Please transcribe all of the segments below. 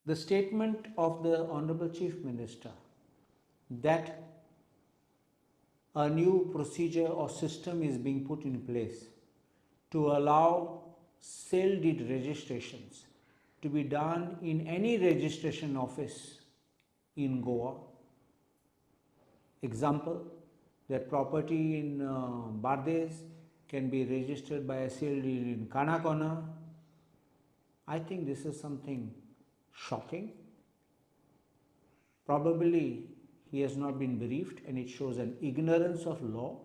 The statement of the Honorable Chief Minister that a new procedure or system is being put in place to allow sale deed registrations to be done in any registration office in Goa. Example, that property in Alvares can be registered by a sale deed in Kanakona. I think this is something shocking. Probably he has not been briefed, and it shows an ignorance of law.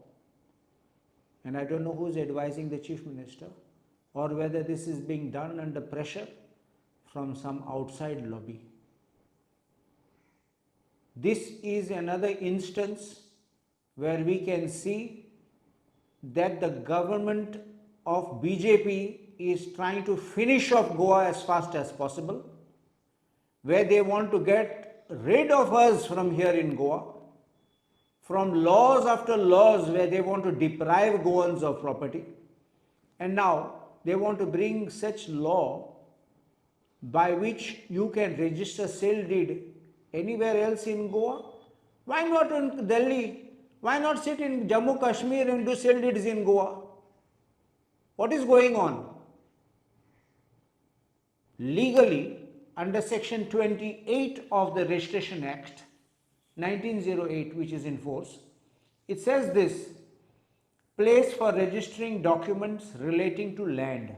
And I don't know who is advising the Chief Minister, or whether this is being done under pressure from some outside lobby. This is another instance where we can see that the government of BJP is trying to finish off Goa as fast as possible, where they want to get rid of us from here in Goa, from laws after laws where they want to deprive Goans of property, and now they want to bring such law by which you can register sale deed anywhere else in Goa. Why not in Delhi? Why not sit in Jammu Kashmir and do sale deeds in Goa? What is going on? Legally, under section 28 of the Registration Act 1908, which is in force, it says this: place for registering documents relating to land,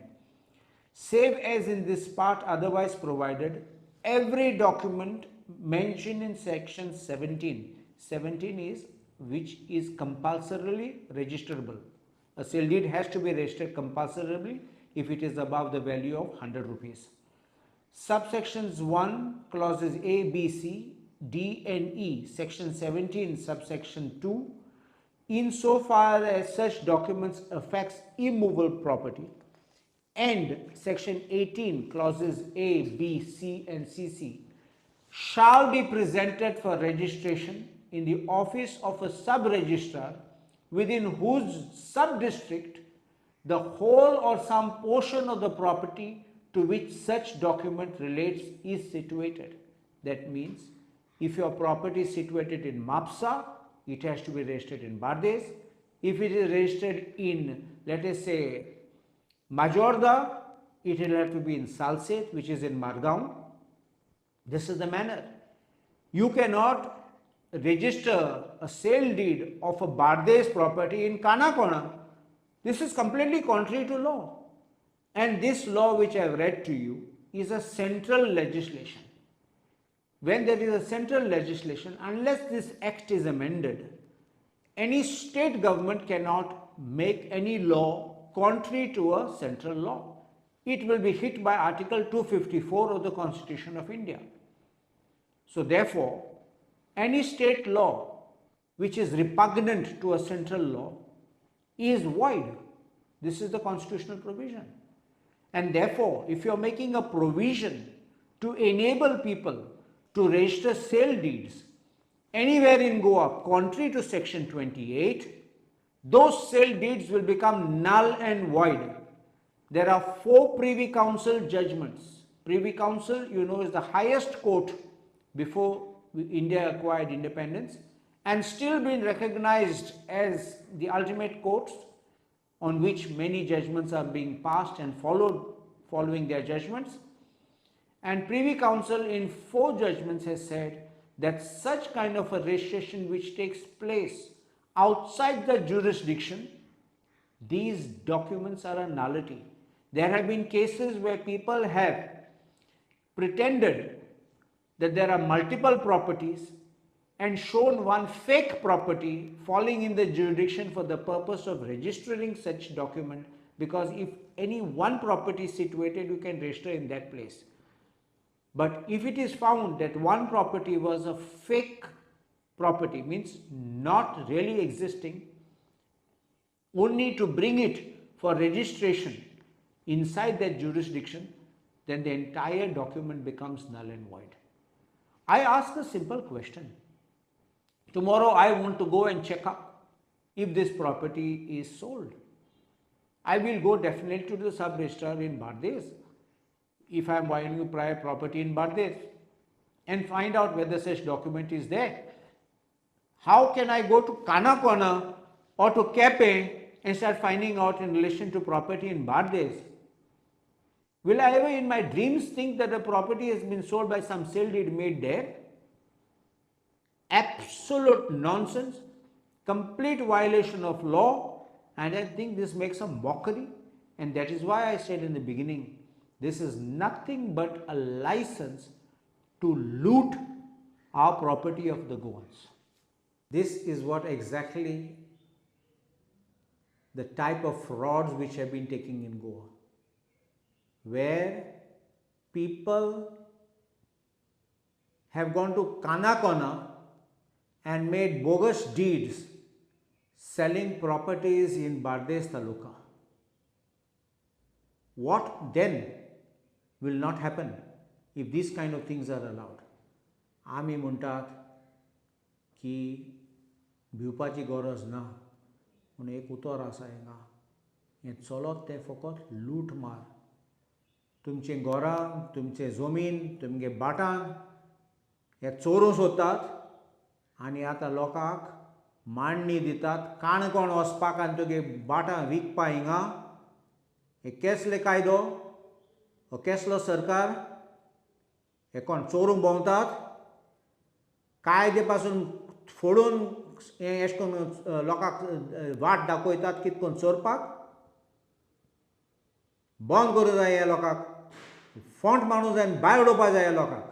save as in this part otherwise provided, every document mentioned in section 17. 17 is which is compulsorily registerable. A sale deed has to be registered compulsorily if it is above the value of 100 rupees. Subsections 1, clauses A, B, C, D and E, section 17, subsection 2, insofar as such documents affects immovable property, and section 18, clauses A, B, C and CC, shall be presented for registration in the office of a sub-registrar within whose sub-district the whole or some portion of the property to which such document relates is situated. That means if your property is situated in Mapsa, it has to be registered in Alvares. If it is registered in, let us say, Majorda, it will have to be in Salset, which is in Margaon. This is the manner. You cannot register a sale deed of a Alvares property in Kanakona. This is completely contrary to law. And this law which I have read to you is a central legislation. When there is a central legislation, unless this act is amended, any state government cannot make any law contrary to a central law. It will be hit by Article 254 of the Constitution of India. So therefore, any state law which is repugnant to a central law is void. This is the constitutional provision. And therefore, if you are making a provision to enable people to register sale deeds anywhere in Goa contrary to section 28, those sale deeds will become null and void. There are 4 Privy Council judgments. Privy Council, you know, is the highest court before India acquired independence and still been recognized as the ultimate courts on which many judgments are being passed and following their judgments. And Privy Council in 4 judgments has said that such kind of a registration which takes place outside the jurisdiction, these documents are a nullity. There have been cases where people have pretended that there are multiple properties and shown one fake property falling in the jurisdiction for the purpose of registering such document, because if any one property is situated, you can register in that place. But if it is found that one property was a fake property, means not really existing, only to bring it for registration inside that jurisdiction, then the entire document becomes null and void. I ask a simple question. Tomorrow I want to go and check up if this property is sold. I will go definitely to the sub-registrar in Alvares. if I am buying a private property in Bardes and find out whether such document is there. How can I go to Kanakona or to Kepe and start finding out in relation to property in Bardes? Will I ever in my dreams think that a property has been sold by some sale deed made there? Absolute nonsense, complete violation of law, and I think this makes a mockery, and that is why I said in the beginning, this is nothing but a license to loot our property of the Goans. This is what exactly the type of frauds which have been taking in Goa, where people have gone to Kanakona and made bogus deeds selling properties in Bardes Taluka. What then will not happen if these kind of things are allowed? आमी म्हणटात की भिवपाची गरज ना, पूण एक उतर आसा हिंगा, हें चलत तें फकत लूट मार. तुमचे घरां, तुमचे जमीन, तुमगे बाटां हे चोरूं सोदतात आनी आतां लोकांक मांडणी दितात काणकोण वचपाक आनी तुगे बाटां विकपा हिंगा. हे केसले कायदो, हो केसलो सरकार? हे कोण चोरूंक भोंवतात? कायदे पासून फोडून अशें करून लोकांक वाट दाखयतात कितें करून चोरपाक? बंद करूं जाय ह्या लोकांक, फोंट मारूं जाय आनी भायर उडोवपा जाय ह्या लोकांक.